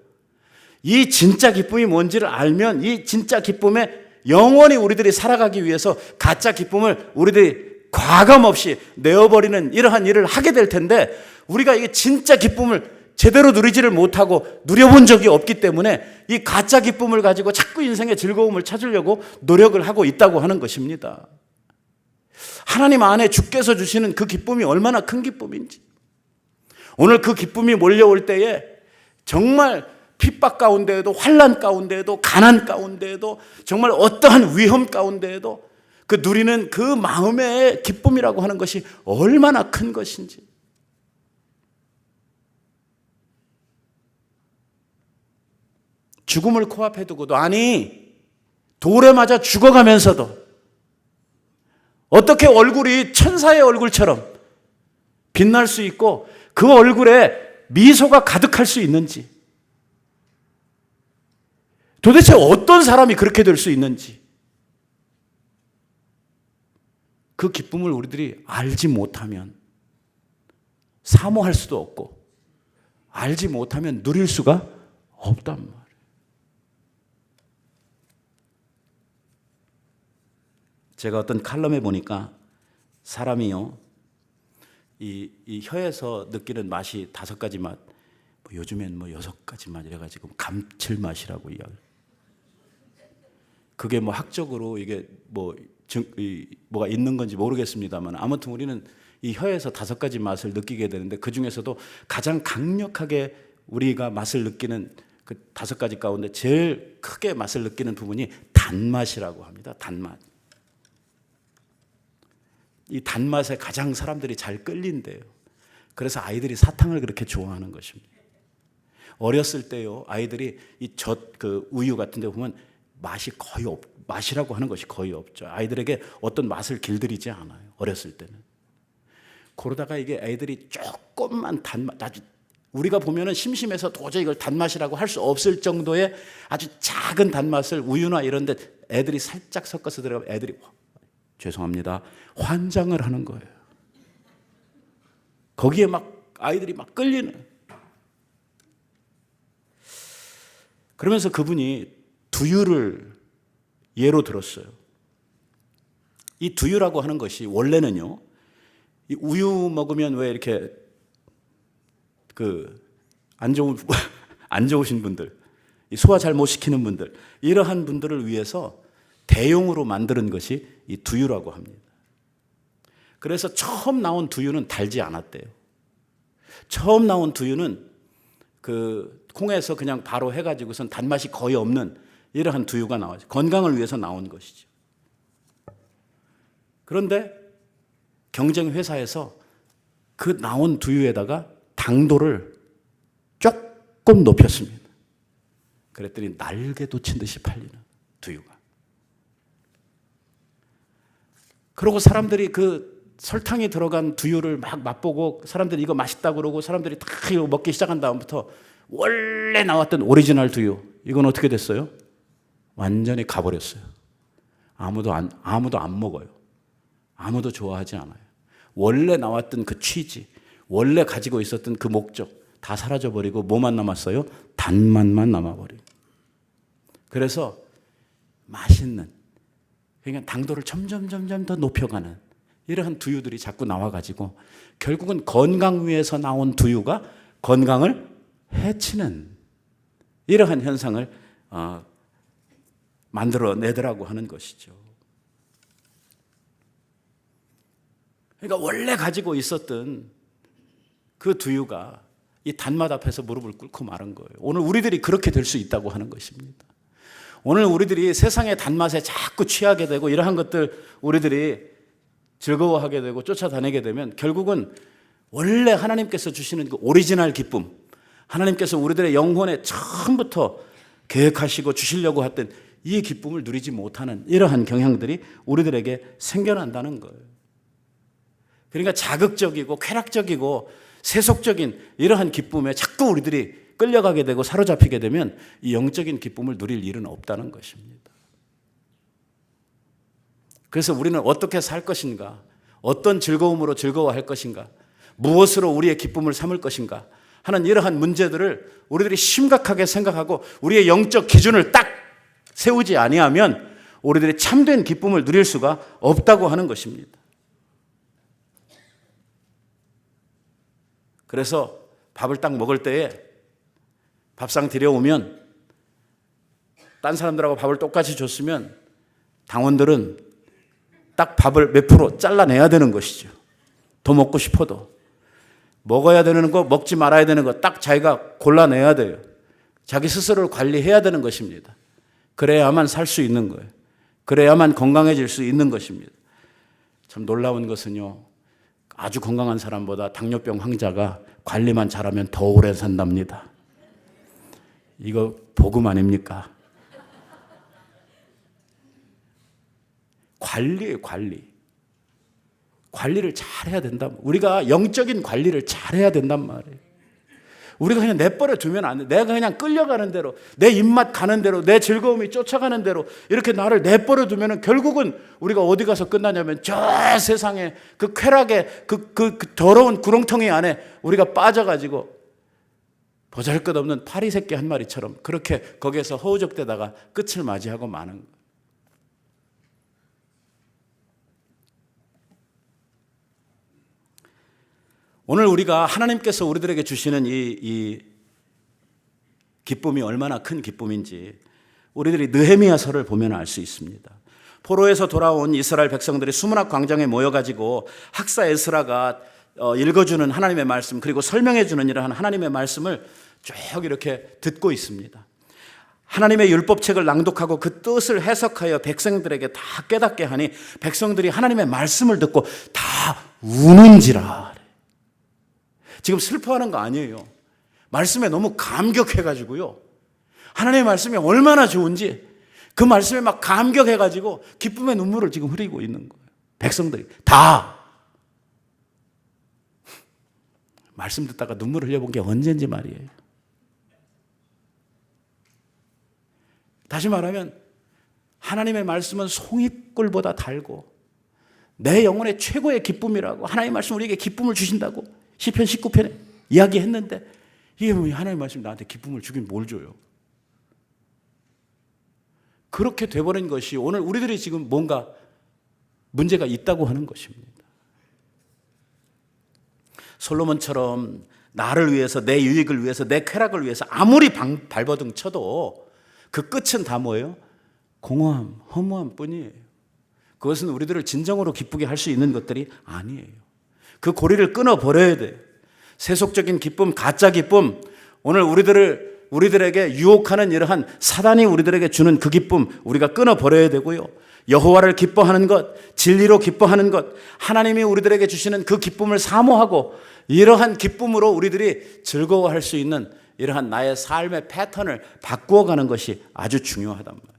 이 진짜 기쁨이 뭔지를 알면 이 진짜 기쁨에 영원히 우리들이 살아가기 위해서 가짜 기쁨을 우리들이 과감없이 내어버리는 이러한 일을 하게 될 텐데 우리가 이게 진짜 기쁨을 제대로 누리지를 못하고 누려본 적이 없기 때문에 이 가짜 기쁨을 가지고 자꾸 인생의 즐거움을 찾으려고 노력을 하고 있다고 하는 것입니다. 하나님 안에 주께서 주시는 그 기쁨이 얼마나 큰 기쁨인지 오늘 그 기쁨이 몰려올 때에 정말 핍박 가운데에도 환난 가운데에도 가난 가운데에도 정말 어떠한 위험 가운데에도 그 누리는 그 마음의 기쁨이라고 하는 것이 얼마나 큰 것인지 죽음을 코앞에 두고도 아니 돌에 맞아 죽어가면서도 어떻게 얼굴이 천사의 얼굴처럼 빛날 수 있고 그 얼굴에 미소가 가득할 수 있는지 도대체 어떤 사람이 그렇게 될 수 있는지 그 기쁨을 우리들이 알지 못하면 사모할 수도 없고 알지 못하면 누릴 수가 없단 말이에요. 제가 어떤 칼럼에 보니까 사람이요 이 혀에서 느끼는 맛이 5가지 맛, 요즘엔 6가지 맛 이래가지고 감칠맛이라고 이야기. 그게 학적으로 이게 뭐가 있는 건지 모르겠습니다만 아무튼 우리는 이 혀에서 5가지 맛을 느끼게 되는데 그 중에서도 가장 강력하게 우리가 맛을 느끼는 그 5가지 가운데 제일 크게 맛을 느끼는 부분이 단맛이라고 합니다. 단맛. 이 단맛에 가장 사람들이 잘 끌린대요. 그래서 아이들이 사탕을 그렇게 좋아하는 것입니다. 어렸을 때요, 아이들이 이 그 우유 같은 데 보면 맛이라고 하는 것이 거의 없죠. 아이들에게 어떤 맛을 길들이지 않아요. 어렸을 때는. 그러다가 이게 애들이 조금만 우리가 보면은 심심해서 도저히 이걸 단맛이라고 할 수 없을 정도의 아주 작은 단맛을 우유나 이런 데 애들이 살짝 섞어서 들어가면 애들이 죄송합니다. 환장을 하는 거예요. 거기에 아이들이 끌리는. 그러면서 그분이 두유를 예로 들었어요. 이 두유라고 하는 것이 원래는요, 이 우유 먹으면 왜 이렇게 안 좋으신 분들, 소화 잘 못 시키는 분들, 이러한 분들을 위해서 대용으로 만드는 것이 이 두유라고 합니다. 그래서 처음 나온 두유는 달지 않았대요. 처음 나온 두유는 콩에서 그냥 바로 해가지고선 단맛이 거의 없는 이러한 두유가 나와요. 건강을 위해서 나온 것이죠. 그런데 경쟁 회사에서 그 나온 두유에다가 당도를 조금 높였습니다. 그랬더니 날개 돋친 듯이 팔리는 두유가. 그러고 사람들이 설탕이 들어간 두유를 막 맛보고 사람들이 이거 맛있다고 그러고 사람들이 다 이거 먹기 시작한 다음부터 원래 나왔던 오리지널 두유, 이건 어떻게 됐어요? 완전히 가버렸어요. 아무도 안 먹어요. 아무도 좋아하지 않아요. 원래 나왔던 그 취지, 원래 가지고 있었던 그 목적 다 사라져버리고 뭐만 남았어요? 단맛만 남아버리고. 그래서 맛있는, 그러니까 당도를 점점 더 높여가는 이러한 두유들이 자꾸 나와가지고 결국은 건강 위에서 나온 두유가 건강을 해치는 이러한 현상을 만들어내더라고 하는 것이죠. 그러니까 원래 가지고 있었던 그 두유가 이 단맛 앞에서 무릎을 꿇고 마른 거예요. 오늘 우리들이 그렇게 될 수 있다고 하는 것입니다. 오늘 우리들이 세상의 단맛에 자꾸 취하게 되고 이러한 것들 우리들이 즐거워하게 되고 쫓아다니게 되면 결국은 원래 하나님께서 주시는 그 오리지널 기쁨, 하나님께서 우리들의 영혼에 처음부터 계획하시고 주시려고 했던 이 기쁨을 누리지 못하는 이러한 경향들이 우리들에게 생겨난다는 거예요. 그러니까 자극적이고 쾌락적이고 세속적인 이러한 기쁨에 자꾸 우리들이 끌려가게 되고 사로잡히게 되면 이 영적인 기쁨을 누릴 일은 없다는 것입니다. 그래서 우리는 어떻게 살 것인가? 어떤 즐거움으로 즐거워할 것인가? 무엇으로 우리의 기쁨을 삼을 것인가? 하는 이러한 문제들을 우리들이 심각하게 생각하고 우리의 영적 기준을 딱 세우지 아니하면 우리들이 참된 기쁨을 누릴 수가 없다고 하는 것입니다. 그래서 밥을 딱 먹을 때에 밥상 들여오면 딴 사람들하고 밥을 똑같이 줬으면 당원들은 딱 밥을 몇 프로 잘라내야 되는 것이죠. 더 먹고 싶어도. 먹어야 되는 거, 먹지 말아야 되는 거 딱 자기가 골라내야 돼요. 자기 스스로를 관리해야 되는 것입니다. 그래야만 살 수 있는 거예요. 그래야만 건강해질 수 있는 것입니다. 참 놀라운 것은요, 아주 건강한 사람보다 당뇨병 환자가 관리만 잘하면 더 오래 산답니다. 이거 복음 아닙니까? 관리예요, 관리. 관리를 잘해야 된다. 우리가 영적인 관리를 잘해야 된단 말이에요. 우리가 그냥 내버려 두면 안 돼. 내가 그냥 끌려가는 대로, 내 입맛 가는 대로, 내 즐거움이 쫓아가는 대로 이렇게 나를 내버려 두면 결국은 우리가 어디 가서 끝나냐면 저 세상에 그 쾌락의 그 더러운 구렁텅이 안에 우리가 빠져가지고 보잘것없는 파리 새끼 한 마리처럼 그렇게 거기에서 허우적대다가 끝을 맞이하고 마는 거예요. 오늘 우리가 하나님께서 우리들에게 주시는 이 기쁨이 얼마나 큰 기쁨인지 우리들이 느헤미야서를 보면 알 수 있습니다. 포로에서 돌아온 이스라엘 백성들이 수문학 광장에 모여가지고 학사 에스라가 읽어주는 하나님의 말씀 그리고 설명해주는 이러한 하나님의 말씀을 쭉 이렇게 듣고 있습니다. 하나님의 율법책을 낭독하고 그 뜻을 해석하여 백성들에게 다 깨닫게 하니 백성들이 하나님의 말씀을 듣고 다 우는지라. 지금 슬퍼하는 거 아니에요. 말씀에 너무 감격해가지고요. 하나님의 말씀이 얼마나 좋은지 그 말씀에 막 감격해가지고 기쁨의 눈물을 지금 흐리고 있는 거예요. 백성들이 다. 말씀 듣다가 눈물을 흘려본 게 언젠지 말이에요. 다시 말하면 하나님의 말씀은 송이꿀보다 달고 내 영혼의 최고의 기쁨이라고, 하나님의 말씀 우리에게 기쁨을 주신다고 시편 19편에 이야기했는데, 이게 뭐 하나님의 말씀이 나한테 기쁨을 주긴 뭘 줘요? 그렇게 돼버린 것이 오늘 우리들이 지금 뭔가 문제가 있다고 하는 것입니다. 솔로몬처럼 나를 위해서, 내 유익을 위해서, 내 쾌락을 위해서 아무리 발버둥 쳐도 그 끝은 다 뭐예요? 공허함, 허무함 뿐이에요. 그것은 우리들을 진정으로 기쁘게 할 수 있는 것들이 아니에요. 그 고리를 끊어버려야 돼요. 세속적인 기쁨, 가짜 기쁨, 오늘 우리들에게 유혹하는 이러한 사단이 우리들에게 주는 그 기쁨 우리가 끊어버려야 되고요. 여호와를 기뻐하는 것, 진리로 기뻐하는 것, 하나님이 우리들에게 주시는 그 기쁨을 사모하고 이러한 기쁨으로 우리들이 즐거워할 수 있는 이러한 나의 삶의 패턴을 바꾸어가는 것이 아주 중요하단 말이에요.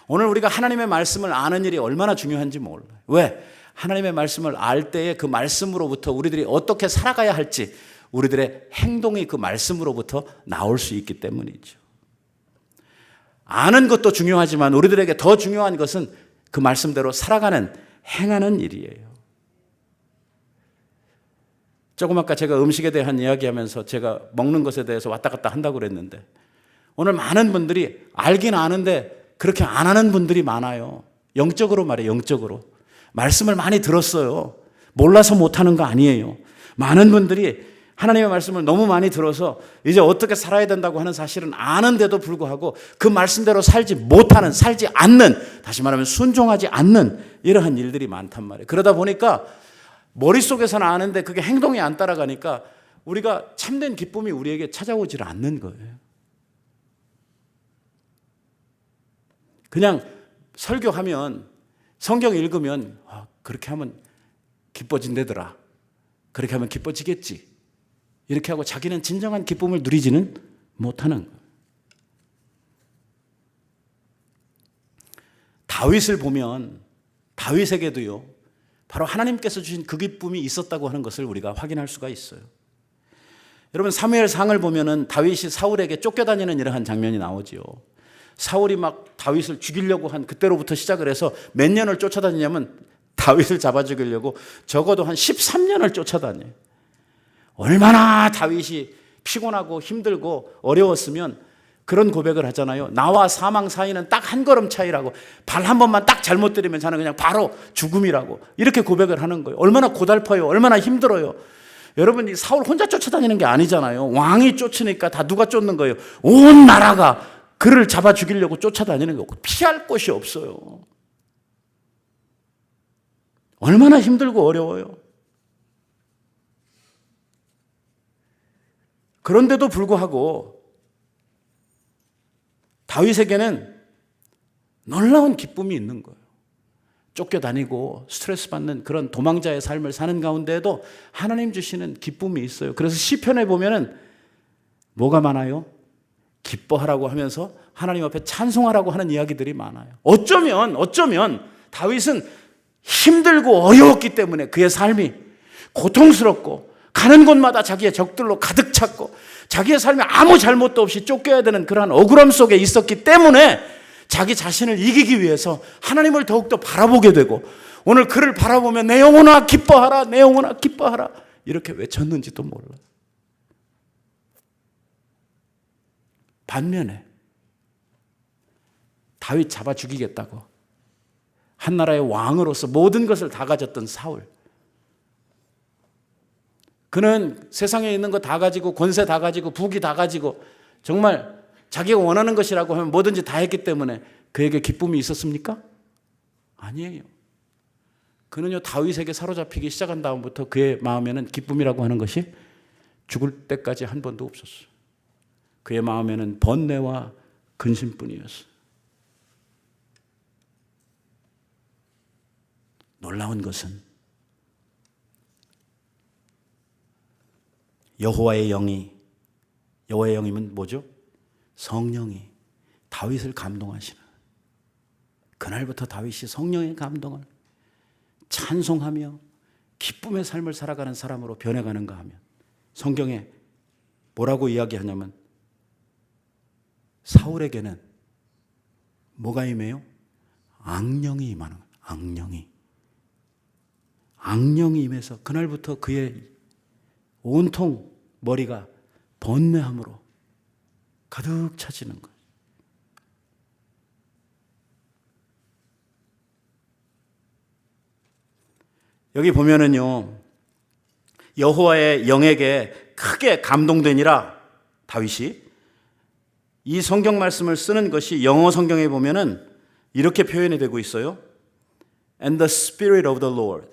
오늘 우리가 하나님의 말씀을 아는 일이 얼마나 중요한지 몰라요. 왜? 하나님의 말씀을 알 때에 그 말씀으로부터 우리들이 어떻게 살아가야 할지 우리들의 행동이 그 말씀으로부터 나올 수 있기 때문이죠. 아는 것도 중요하지만 우리들에게 더 중요한 것은 그 말씀대로 살아가는, 행하는 일이에요. 조금 아까 제가 음식에 대한 이야기하면서 제가 먹는 것에 대해서 왔다 갔다 한다고 그랬는데, 오늘 많은 분들이 알긴 아는데 그렇게 안 하는 분들이 많아요. 영적으로 말해요. 영적으로. 말씀을 많이 들었어요. 몰라서 못하는 거 아니에요. 많은 분들이 하나님의 말씀을 너무 많이 들어서 이제 어떻게 살아야 된다고 하는 사실은 아는데도 불구하고 그 말씀대로 살지 못하는, 살지 않는, 다시 말하면 순종하지 않는 이러한 일들이 많단 말이에요. 그러다 보니까 머릿속에서는 아는데 그게 행동이 안 따라가니까 우리가 참된 기쁨이 우리에게 찾아오질 않는 거예요. 그냥 설교하면, 성경 읽으면 그렇게 하면 기뻐진대더라. 그렇게 하면 기뻐지겠지. 이렇게 하고 자기는 진정한 기쁨을 누리지는 못하는 거예요. 다윗을 보면 다윗에게도요, 바로 하나님께서 주신 그 기쁨이 있었다고 하는 것을 우리가 확인할 수가 있어요. 여러분, 사무엘상을 보면은 다윗이 사울에게 쫓겨다니는 이러한 장면이 나오지요. 사울이 막 다윗을 죽이려고 한 그때로부터 시작을 해서 몇 년을 쫓아다니냐면 다윗을 잡아 죽이려고 적어도 한 13년을 쫓아다녀요. 얼마나 다윗이 피곤하고 힘들고 어려웠으면 그런 고백을 하잖아요. 나와 사망 사이는 딱 한 걸음 차이라고, 발 한 번만 딱 잘못 들이면 저는 그냥 바로 죽음이라고, 이렇게 고백을 하는 거예요. 얼마나 고달퍼요. 얼마나 힘들어요. 여러분, 이 사울 혼자 쫓아다니는 게 아니잖아요. 왕이 쫓으니까 다 누가 쫓는 거예요? 온 나라가 그를 잡아 죽이려고 쫓아다니는 거고, 피할 곳이 없어요. 얼마나 힘들고 어려워요. 그런데도 불구하고 다윗에게는 놀라운 기쁨이 있는 거예요. 쫓겨다니고 스트레스 받는 그런 도망자의 삶을 사는 가운데에도 하나님 주시는 기쁨이 있어요. 그래서 시편에 보면은 뭐가 많아요? 기뻐하라고 하면서 하나님 앞에 찬송하라고 하는 이야기들이 많아요. 어쩌면 다윗은 힘들고 어려웠기 때문에 그의 삶이 고통스럽고 가는 곳마다 자기의 적들로 가득 찼고 자기의 삶에 아무 잘못도 없이 쫓겨야 되는 그러한 억울함 속에 있었기 때문에 자기 자신을 이기기 위해서 하나님을 더욱더 바라보게 되고, 오늘 그를 바라보면 내 영혼아 기뻐하라, 내 영혼아 기뻐하라 이렇게 외쳤는지도 몰라요. 반면에 다윗 잡아 죽이겠다고 한 나라의 왕으로서 모든 것을 다 가졌던 사울, 그는 세상에 있는 거 다 가지고 권세 다 가지고 부귀 다 가지고 정말 자기가 원하는 것이라고 하면 뭐든지 다 했기 때문에 그에게 기쁨이 있었습니까? 아니에요. 그는요, 다윗에게 사로잡히기 시작한 다음부터 그의 마음에는 기쁨이라고 하는 것이 죽을 때까지 한 번도 없었어요. 그의 마음에는 번뇌와 근심뿐이었어요. 놀라운 것은 여호와의 영이면 뭐죠? 성령이 다윗을 감동하시는, 그날부터 다윗이 성령의 감동을 찬송하며 기쁨의 삶을 살아가는 사람으로 변해가는가 하면, 성경에 뭐라고 이야기하냐면 사울에게는 뭐가 임해요? 악령이 임하는 거예요. 악령이 임해서 그날부터 그의 온통 머리가 번뇌함으로 가득 차지는 거예요. 여기 보면은요, 여호와의 영에게 크게 감동되니라 다윗이, 이 성경 말씀을 쓰는 것이 영어 성경에 보면은 이렇게 표현이 되고 있어요. And the Spirit of the Lord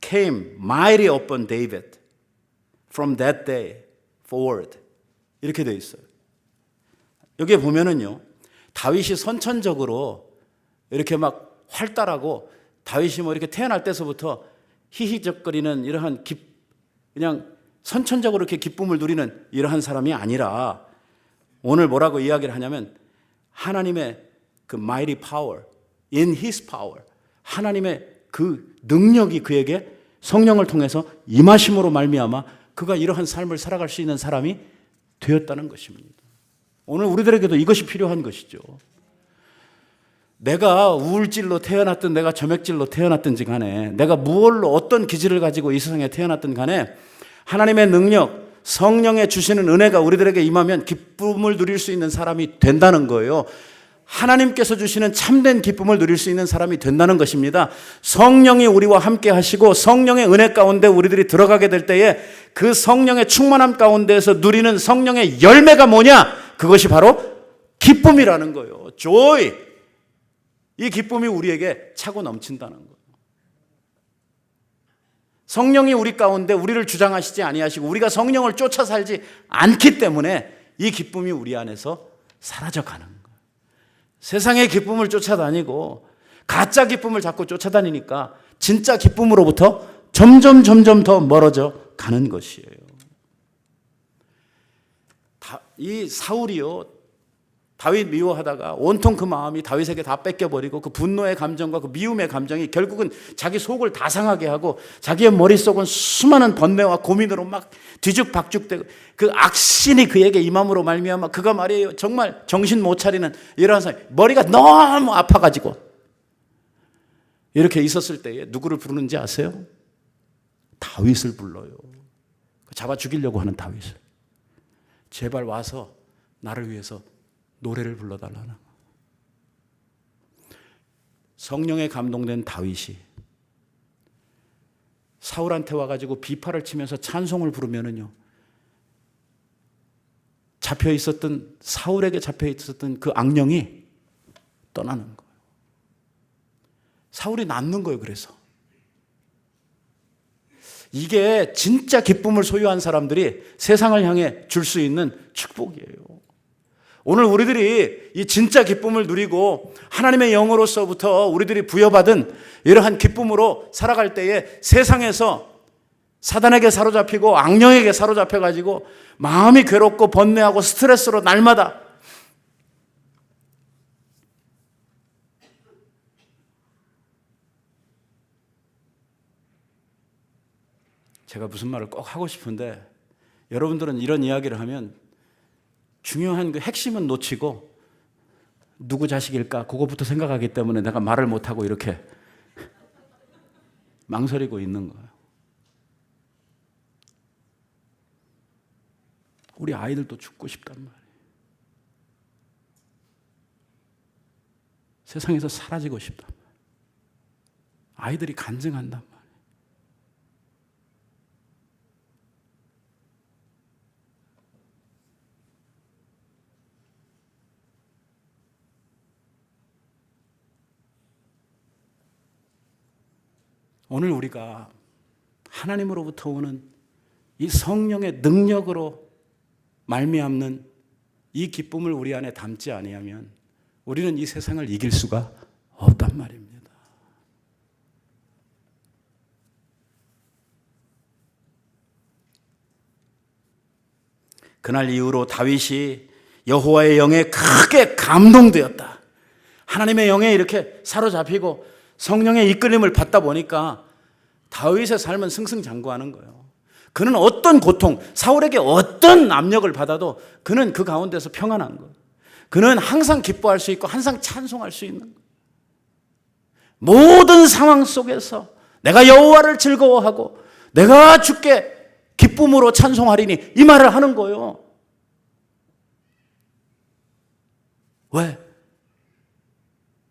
came mighty upon David from that day forward. 이렇게 되어 있어요. 여기에 보면은요, 다윗이 선천적으로 이렇게 막 활달하고, 다윗이 뭐 이렇게 태어날 때서부터 히히적거리는 이러한 그냥 선천적으로 이렇게 기쁨을 누리는 이러한 사람이 아니라, 오늘 뭐라고 이야기를 하냐면 하나님의 그 mighty power, in his power, 하나님의 그 능력이 그에게 성령을 통해서 임하심으로 말미암아 그가 이러한 삶을 살아갈 수 있는 사람이 되었다는 것입니다. 오늘 우리들에게도 이것이 필요한 것이죠. 내가 우울질로 태어났든 내가 점액질로 태어났든지 간에, 내가 무얼로 어떤 기질을 가지고 이 세상에 태어났든 간에 하나님의 능력, 성령의 주시는 은혜가 우리들에게 임하면 기쁨을 누릴 수 있는 사람이 된다는 거예요. 하나님께서 주시는 참된 기쁨을 누릴 수 있는 사람이 된다는 것입니다. 성령이 우리와 함께 하시고 성령의 은혜 가운데 우리들이 들어가게 될 때에 그 성령의 충만함 가운데에서 누리는 성령의 열매가 뭐냐? 그것이 바로 기쁨이라는 거예요. joy. 이 기쁨이 우리에게 차고 넘친다는 거예요. 성령이 우리 가운데 우리를 주장하시지 아니하시고 우리가 성령을 쫓아 살지 않기 때문에 이 기쁨이 우리 안에서 사라져가는 거예요. 세상의 기쁨을 쫓아다니고 가짜 기쁨을 자꾸 쫓아다니니까 진짜 기쁨으로부터 점점 더 멀어져 가는 것이에요. 이 사울이요, 다윗 미워하다가 온통 그 마음이 다윗에게 다 뺏겨버리고 그 분노의 감정과 그 미움의 감정이 결국은 자기 속을 다 상하게 하고 자기의 머릿속은 수많은 번뇌와 고민으로 막 뒤죽박죽되고 그 악신이 그에게 임함으로 말미암아 그가 말이에요, 정말 정신 못 차리는 이러한 사람, 머리가 너무 아파가지고 이렇게 있었을 때에 누구를 부르는지 아세요? 다윗을 불러요. 잡아 죽이려고 하는 다윗을. 제발 와서 나를 위해서 노래를 불러달라는. 성령에 감동된 다윗이 사울한테 와가지고 비파를 치면서 찬송을 부르면은요, 사울에게 잡혀 있었던 그 악령이 떠나는 거예요. 사울이 낫는 거예요. 그래서 이게 진짜 기쁨을 소유한 사람들이 세상을 향해 줄 수 있는 축복이에요. 오늘 우리들이 이 진짜 기쁨을 누리고 하나님의 영으로서부터 우리들이 부여받은 이러한 기쁨으로 살아갈 때에 세상에서 사단에게 사로잡히고 악령에게 사로잡혀가지고 마음이 괴롭고 번뇌하고 스트레스로 날마다 제가 무슨 말을 꼭 하고 싶은데, 여러분들은 이런 이야기를 하면 중요한 그 핵심은 놓치고 누구 자식일까 그거부터 생각하기 때문에 내가 말을 못하고 이렇게 망설이고 있는 거예요. 우리 아이들도 죽고 싶단 말이에요. 세상에서 사라지고 싶단 말이에요. 아이들이 간증한단 말이에요. 오늘 우리가 하나님으로부터 오는 이 성령의 능력으로 말미암는 이 기쁨을 우리 안에 담지 아니하면 우리는 이 세상을 이길 수가 없단 말입니다. 그날 이후로 다윗이 여호와의 영에 크게 감동되었다. 하나님의 영에 이렇게 사로잡히고 성령의 이끌림을 받다 보니까 다윗의 삶은 승승장구하는 거예요. 그는 어떤 고통, 사울에게 어떤 압력을 받아도 그는 그 가운데서 평안한 거예요. 그는 항상 기뻐할 수 있고 항상 찬송할 수 있는 거예요. 모든 상황 속에서 내가 여호와를 즐거워하고 내가 주께 기쁨으로 찬송하리니 이 말을 하는 거예요. 왜?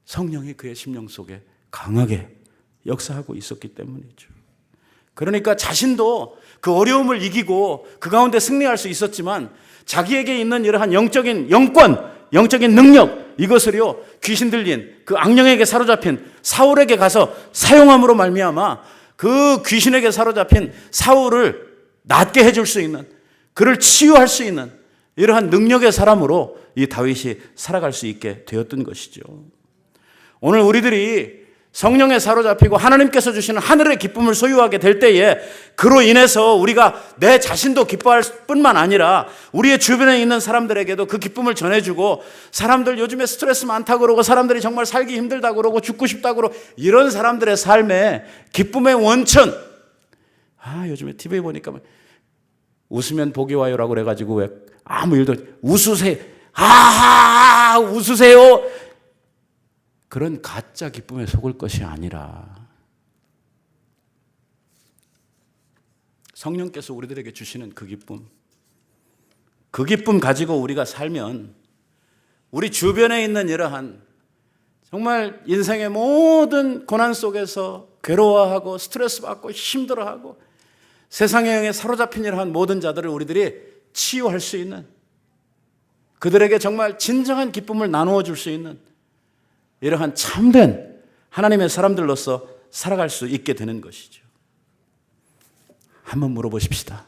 성령이 그의 심령 속에 강하게 역사하고 있었기 때문이죠. 그러니까 자신도 그 어려움을 이기고 그 가운데 승리할 수 있었지만 자기에게 있는 이러한 영적인 영권, 영적인 능력, 이것을요 귀신 들린 그 악령에게 사로잡힌 사울에게 가서 사용함으로 말미암아 그 귀신에게 사로잡힌 사울을 낫게 해줄 수 있는, 그를 치유할 수 있는 이러한 능력의 사람으로 이 다윗이 살아갈 수 있게 되었던 것이죠. 오늘 우리들이 성령에 사로잡히고 하나님께서 주시는 하늘의 기쁨을 소유하게 될 때에 그로 인해서 우리가 내 자신도 기뻐할 뿐만 아니라 우리의 주변에 있는 사람들에게도 그 기쁨을 전해주고, 사람들 요즘에 스트레스 많다고 그러고 사람들이 정말 살기 힘들다고 그러고 죽고 싶다고 그러고 이런 사람들의 삶에 기쁨의 원천, 요즘에 TV 보니까 웃으면 복이 와요라고 그래가지고 왜 아무 일도 웃으세요, 웃으세요, 그런 가짜 기쁨에 속을 것이 아니라 성령께서 우리들에게 주시는 그 기쁨 가지고 우리가 살면 우리 주변에 있는 이러한 정말 인생의 모든 고난 속에서 괴로워하고 스트레스 받고 힘들어하고 세상의 영에 사로잡힌 이러한 모든 자들을 우리들이 치유할 수 있는, 그들에게 정말 진정한 기쁨을 나누어 줄 수 있는 이러한 참된 하나님의 사람들로서 살아갈 수 있게 되는 것이죠. 한번 물어보십시다.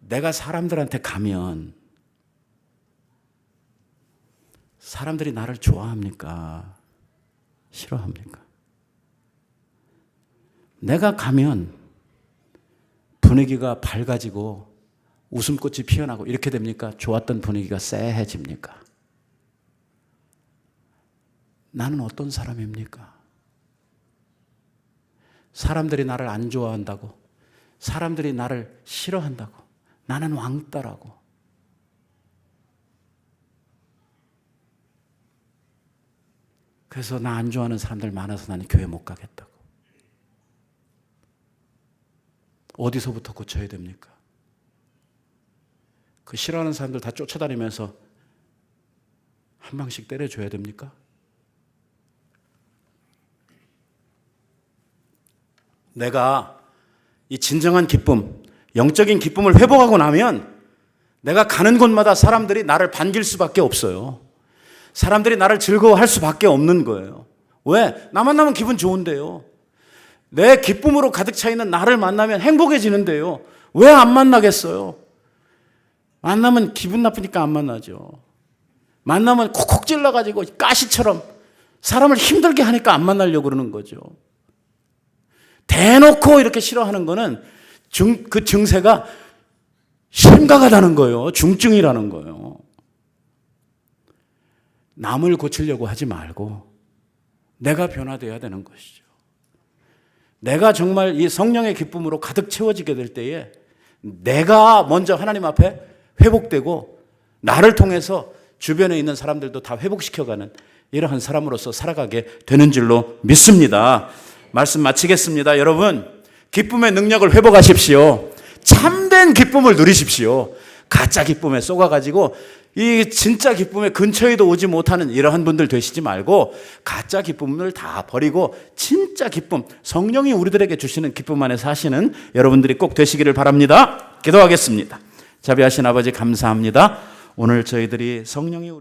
내가 사람들한테 가면 사람들이 나를 좋아합니까? 싫어합니까? 내가 가면 분위기가 밝아지고 웃음꽃이 피어나고 이렇게 됩니까? 좋았던 분위기가 쎄해집니까? 나는 어떤 사람입니까? 사람들이 나를 안 좋아한다고, 사람들이 나를 싫어한다고, 나는 왕따라고, 그래서 나 안 좋아하는 사람들 많아서 나는 교회 못 가겠다고. 어디서부터 고쳐야 됩니까? 그 싫어하는 사람들 다 쫓아다니면서 한 방씩 때려줘야 됩니까? 내가 이 진정한 기쁨, 영적인 기쁨을 회복하고 나면 내가 가는 곳마다 사람들이 나를 반길 수밖에 없어요. 사람들이 나를 즐거워할 수밖에 없는 거예요. 왜? 나 만나면 기분 좋은데요. 내 기쁨으로 가득 차 있는 나를 만나면 행복해지는데요. 왜 안 만나겠어요? 만나면 기분 나쁘니까 안 만나죠. 만나면 콕콕 찔러가지고 가시처럼 사람을 힘들게 하니까 안 만나려고 그러는 거죠. 대놓고 이렇게 싫어하는 거는 그 증세가 심각하다는 거예요. 중증이라는 거예요. 남을 고치려고 하지 말고 내가 변화되어야 되는 것이죠. 내가 정말 이 성령의 기쁨으로 가득 채워지게 될 때에 내가 먼저 하나님 앞에 회복되고 나를 통해서 주변에 있는 사람들도 다 회복시켜가는 이러한 사람으로서 살아가게 되는 줄로 믿습니다. 말씀 마치겠습니다. 여러분, 기쁨의 능력을 회복하십시오. 참된 기쁨을 누리십시오. 가짜 기쁨에 쏘가가지고 이 진짜 기쁨의 근처에도 오지 못하는 이러한 분들 되시지 말고 가짜 기쁨을 다 버리고 진짜 기쁨, 성령이 우리들에게 주시는 기쁨 안에 사시는 여러분들이 꼭 되시기를 바랍니다. 기도하겠습니다. 자비하신 아버지 감사합니다. 오늘 저희들이 성령이 우리